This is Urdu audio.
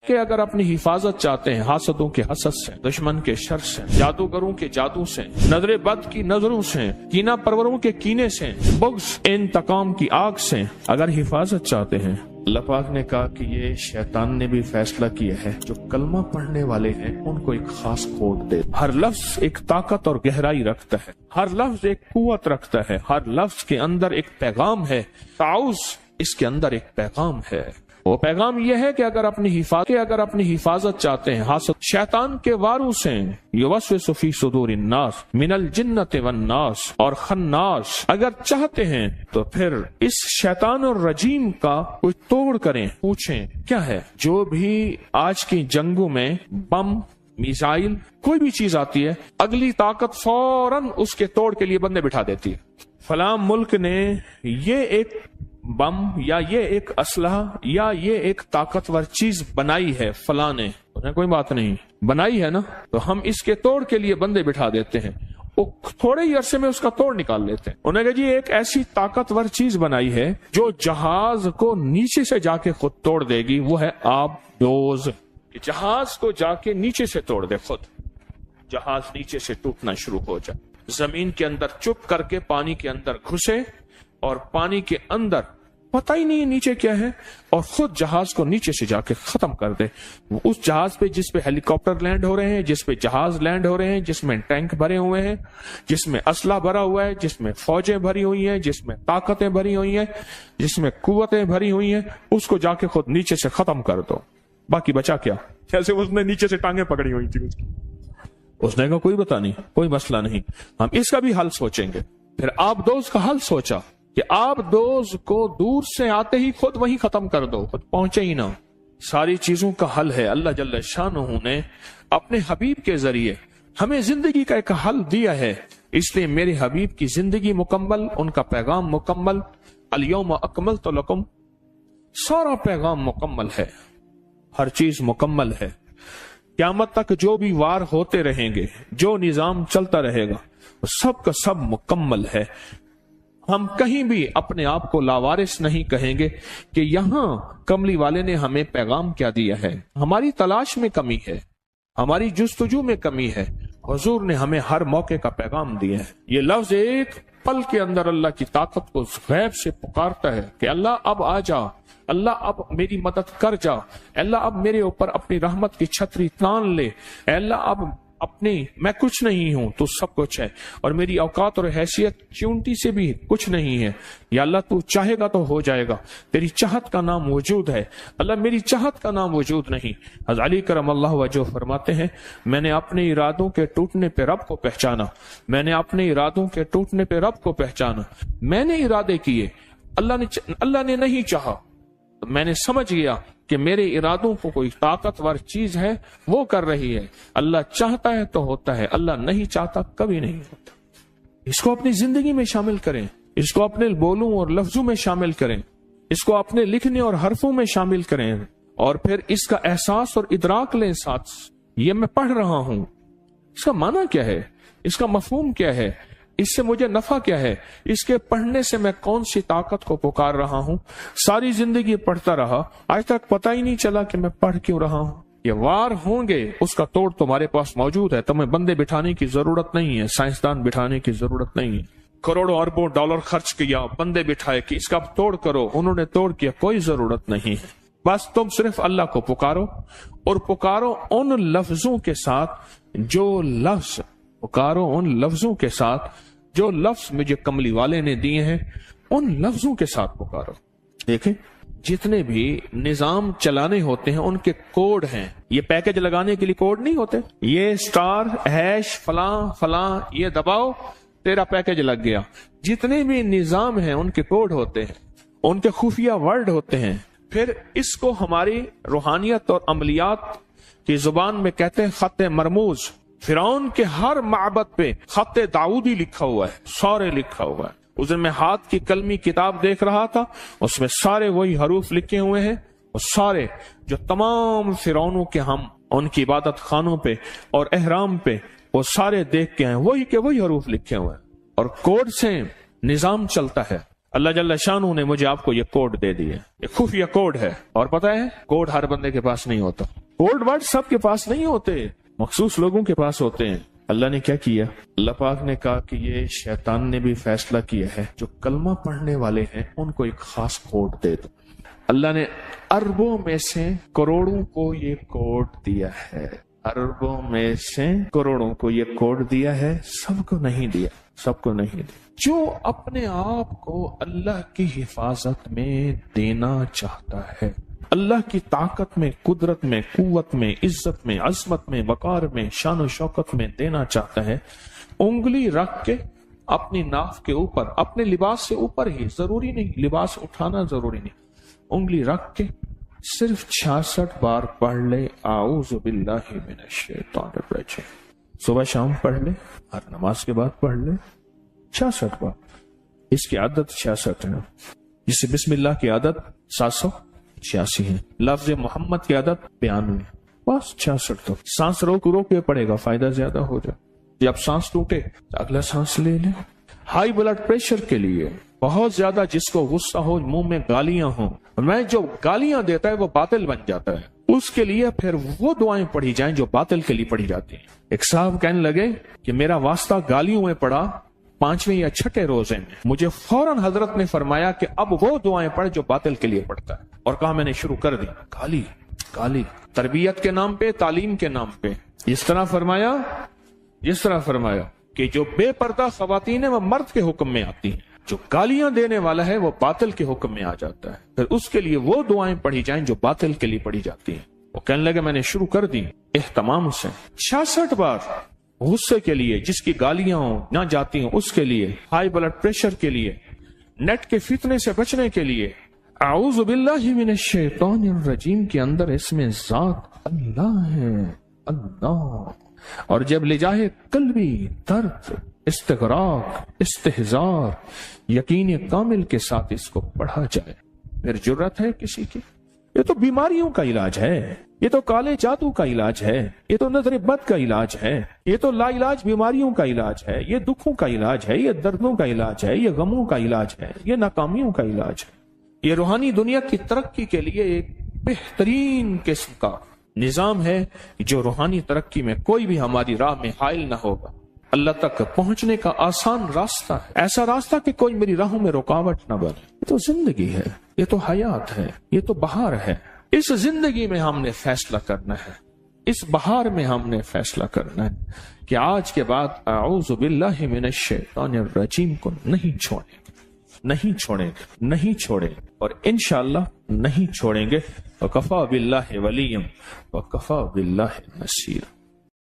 کہ اگر اپنی حفاظت چاہتے ہیں حاسدوں کے حسد سے، دشمن کے شر سے، جادوگروں کے جادو سے، نظر بد کی نظروں سے، کینہ پروروں کے کینے سے، بغض انتقام کی آگ سے اگر حفاظت چاہتے ہیں، اللہ پاک نے کہا کہ یہ شیطان نے بھی فیصلہ کیا ہے جو کلمہ پڑھنے والے ہیں ان کو ایک خاص کوڈ دے۔ ہر لفظ ایک طاقت اور گہرائی رکھتا ہے، ہر لفظ ایک قوت رکھتا ہے، ہر لفظ کے اندر ایک پیغام ہے۔ تعوذ اس کے اندر ایک پیغام ہے، وہ پیغام یہ ہے کہ اگر اپنی حفاظت چاہتے ہیں حاسد شیطان کے واروں سے، یوسوس فی صدور الناس من الجنۃ والناس اور خناس، اگر چاہتے ہیں تو پھر اس شیطان الرجیم کا کچھ توڑ کریں۔ پوچھیں کیا ہے؟ جو بھی آج کی جنگوں میں بم، میزائل، کوئی بھی چیز آتی ہے، اگلی طاقت فوراً اس کے توڑ کے لیے بندے بٹھا دیتی ہے۔ فلاں ملک نے یہ ایک بم یا یہ ایک اسلحہ یا یہ ایک طاقتور چیز بنائی ہے، فلاں نے، کوئی بات نہیں، بنائی ہے نا، تو ہم اس کے توڑ کے لیے بندے بٹھا دیتے ہیں، وہ تھوڑے ہی عرصے میں اس کا توڑ نکال لیتے ہیں۔ انہوں نے کہا جی ایک ایسی طاقتور چیز بنائی ہے جو جہاز کو نیچے سے جا کے خود توڑ دے گی، وہ ہے آب دوز، کہ جہاز کو جا کے نیچے سے توڑ دے، خود جہاز نیچے سے ٹوٹنا شروع ہو جائے، زمین کے اندر چپ کر کے پانی کے اندر گھسے اور پانی کے اندر پتہ ہی نہیں نیچے کیا ہے، اور خود جہاز کو نیچے سے جا کے ختم کر دے۔ اس جہاز پہ جس پہ ہیلی کاپٹر لینڈ ہو رہے ہیں، جس پہ جہاز لینڈ ہو رہے ہیں، جس میں ٹینک بھرے ہوئے ہیں، جس میں اسلحہ بھرا ہوا ہے، جس میں فوجیں بھری ہوئی ہیں، جس میں طاقتیں بھری ہوئی ہیں، جس میں قوتیں بھری ہوئی ہیں، اس کو جا کے خود نیچے سے ختم کر دو، باقی بچا کیا؟ جیسے اس نے نیچے سے ٹانگیں پکڑی ہوئی تھی اس نے کہا کوئی بتا نہیں، کوئی مسئلہ نہیں، ہم اس کا بھی حل سوچیں گے۔ پھر آپ دوز کا حل سوچا کہ آپ دوز کو دور سے آتے ہی خود وہیں ختم کر دو، خود پہنچے ہی نہ۔ ساری چیزوں کا حل ہے اللہ جل شانہ نے اپنے حبیب کے ذریعے ہمیں زندگی کا ایک حل دیا ہے، اس لیے میرے حبیب کی زندگی مکمل، ان کا پیغام مکمل، الیوم اکملت لکم، سارا پیغام مکمل ہے، ہر چیز مکمل ہے۔ قیامت تک جو بھی وار ہوتے رہیں گے، جو نظام چلتا رہے گا، سب کا سب مکمل ہے۔ ہم کہیں بھی اپنے آپ کو لاوارث نہیں کہیں گے کہ یہاں کملی والے نے ہمیں پیغام کیا دیا ہے۔ ہماری تلاش میں کمی ہے، ہماری جستجو میں کمی ہے، حضور نے ہمیں ہر موقع کا پیغام دیا ہے۔ یہ لفظ ایک پل کے اندر اللہ کی طاقت کو غیب سے پکارتا ہے کہ اللہ اب آ جا، اللہ اب میری مدد کر جا، اللہ اب میرے اوپر اپنی رحمت کی چھتری تان لے، اللہ اب میں کچھ نہیں ہوں، تو سب کچھ ہے، اور میری اوقات اور حیثیت چونٹی سے بھی کچھ نہیں ہے، یا اللہ تو چاہے گا تو ہو جائے گا، تیری چاہت کا نام وجود ہے، اللہ میری چاہت کا نام وجود نہیں۔ حضرت علی کرم اللہ وجہ فرماتے ہیں میں نے اپنے ارادوں کے ٹوٹنے پہ رب کو پہچانا، میں نے اپنے ارادوں کے ٹوٹنے پہ رب کو پہچانا، میں نے ارادے کیے، اللہ نے نہیں چاہا، میں نے سمجھ گیا کہ میرے ارادوں کو کوئی طاقتور چیز ہے وہ کر رہی ہے، اللہ چاہتا ہے تو ہوتا ہے، اللہ نہیں چاہتا کبھی نہیں ہوتا۔ اس کو اپنی زندگی میں شامل کریں، اس کو اپنے بولوں اور لفظوں میں شامل کریں، اس کو اپنے لکھنے اور حرفوں میں شامل کریں، اور پھر اس کا احساس اور ادراک لیں ساتھ، یہ میں پڑھ رہا ہوں، اس کا معنی کیا ہے، اس کا مفہوم کیا ہے، اس سے مجھے نفع کیا ہے، اس کے پڑھنے سے میں کون سی طاقت کو پکار رہا ہوں۔ ساری زندگی پڑھتا رہا، آج تک پتہ ہی نہیں چلا کہ میں پڑھ کیوں رہا ہوں۔ یہ وار ہوں گے، اس کا توڑ تمہارے پاس موجود ہے، تمہیں بندے بٹھانے کی ضرورت نہیں ہے، سائنسدان بٹھانے کی ضرورت نہیں ہے، کروڑوں اربوں ڈالر خرچ کیا، بندے بٹھائے کہ اس کا توڑ کرو، انہوں نے توڑ کیا، کوئی ضرورت نہیں ہے۔ بس تم صرف اللہ کو پکارو، اور پکارو ان لفظوں کے ساتھ جو لفظ مجھے کملی والے نے دیے ہیں، ان لفظوں کے ساتھ پکارو۔ دیکھیں جتنے بھی نظام چلانے ہوتے ہیں ان کے کوڈ ہیں، یہ پیکج لگانے کے لیے کوڈ نہیں ہوتے، یہ اسٹار ہیش فلاں فلاں یہ دباؤ تیرا پیکج لگ گیا۔ جتنے بھی نظام ہیں ان کے کوڈ ہوتے ہیں، ان کے خفیہ ورڈ ہوتے ہیں۔ پھر اس کو ہماری روحانیت اور عملیات کی زبان میں کہتے ہیں خط مرموز۔ فرعون کے ہر معبد پہ خط داؤدی لکھا ہوا ہے، سارے لکھا ہوا ہے۔ اس دن میں ہاتھ کی قلمی کتاب دیکھ رہا تھا، اس میں سارے وہی حروف لکھے ہوئے ہیں، اور سارے جو تمام فرعونوں کے ہم ان کی عبادت خانوں پہ اور احرام پہ وہ سارے دیکھ کے ہیں، وہی کے وہی حروف لکھے ہوئے ہیں، اور کوڈ سے نظام چلتا ہے۔ اللہ جل شانہ نے مجھے آپ کو یہ کوڈ دے دیے، یہ خفیہ کوڈ ہے، اور پتہ ہے کوڈ ہر بندے کے پاس نہیں ہوتا، کوڈ ورڈ سب کے پاس نہیں ہوتے، مخصوص لوگوں کے پاس ہوتے ہیں۔ اللہ نے کیا کیا؟ اللہ پاک نے کہا کہ یہ شیطان نے بھی فیصلہ کیا ہے جو کلمہ پڑھنے والے ہیں ان کو ایک خاص کوڈ دے دو۔ اللہ نے اربوں میں سے کروڑوں کو یہ کوڈ دیا ہے، اربوں میں سے کروڑوں کو یہ کوڈ دیا ہے، سب کو نہیں دیا، سب کو نہیں دیا۔ جو اپنے آپ کو اللہ کی حفاظت میں دینا چاہتا ہے، اللہ کی طاقت میں، قدرت میں، قوت میں، عزت میں، عظمت میں، وقار میں، شان و شوکت میں دینا چاہتا ہے، انگلی رکھ کے اپنی ناف کے اوپر، اپنے لباس سے اوپر ہی، ضروری نہیں لباس اٹھانا ضروری نہیں، انگلی رکھ کے صرف 66 بار پڑھ لے اعوذ باللہ من الشیطان الرجیم، صبح شام پڑھ لے، ہر نماز کے بعد پڑھ لے 66 بار، اس کی عادت 66 ہے، جسے بسم اللہ کی عادت 786 ہے، لفظ محمد کی عادت 92، بس 66 تو سانس روک کے پڑے گا، فائدہ زیادہ ہو جائے، جب سانس ٹوٹے تو اگلا سانس لے لے۔ ہائی بلڈ پریشر کے لیے بہت زیادہ جس کو غصہ ہو، منہ میں گالیاں ہوں، میں جو گالیاں دیتا ہے وہ باطل بن جاتا ہے، اس کے لیے پھر وہ دعائیں پڑھی جائیں جو باطل کے لیے پڑھی جاتی ہیں۔ ایک صاحب کہنے لگے کہ میرا واسطہ گالیوں میں پڑا 5ویں یا 6 روزے میں، مجھے فوراً حضرت نے فرمایا کہ اب وہ دعائیں پڑھ جو باطل کے لیے پڑھتا ہے، اور کہا میں نے شروع کر دی گالی گالی، تربیت کے نام پہ، تعلیم کے نام پہ، اس طرح فرمایا کہ جو بے پردہ خواتین ہیں وہ مرد کے حکم میں آتی ہیں، جو گالیاں دینے والا ہے وہ باطل کے حکم میں آ جاتا ہے، پھر اس کے لیے وہ دعائیں پڑھی جائیں جو باطل کے لیے پڑھی جاتی ہیں۔ وہ کہنے لگے میں نے شروع کر دی اہتمام سے 66 بار، غصے کے لیے، جس کی گالیاں نہ جاتی ہیں اس کے لیے، ہائی بلڈ پریشر کے لیے، نیٹ کے فتنے سے بچنے کے لیے، اعوذ باللہ من الشیطان الرجیم کے اندر اس میں ذات اللہ ہے، اللہ، اور جب لے جائے قلبی درد، استغراق، استحزار، یقین کامل کے ساتھ اس کو پڑھا جائے، پھر جرت ہے کسی کی؟ یہ تو بیماریوں کا علاج ہے، یہ تو کالے جادو کا علاج ہے، یہ تو نظر بد کا علاج ہے، یہ تو لا علاج بیماریوں کا علاج ہے، یہ دکھوں کا علاج ہے، یہ دردوں کا علاج ہے، یہ غموں کا علاج ہے، یہ ناکامیوں کا علاج ہے۔ یہ روحانی دنیا کی ترقی کے لیے ایک بہترین قسم کا نظام ہے جو روحانی ترقی میں کوئی بھی ہماری راہ میں حائل نہ ہوگا، اللہ تک پہنچنے کا آسان راستہ ہے، ایسا راستہ کہ کوئی میری راہوں میں رکاوٹ نہ بنے۔ یہ تو زندگی ہے، یہ تو حیات ہے، یہ تو بہار ہے، اس زندگی میں ہم نے فیصلہ کرنا ہے، اس بہار میں ہم نے فیصلہ کرنا ہے کہ آج کے بعد اعوذ باللہ من الشیطان الرجیم کو نہیں چھوڑیں گے، نہیں چھوڑیں گے، نہیں چھوڑیں گے، اور انشاءاللہ نہیں چھوڑیں گے۔ وَكَفَى بِاللَّهِ وَلِيًّا وَكَفَى بِاللَّهِ نَصِيرًا۔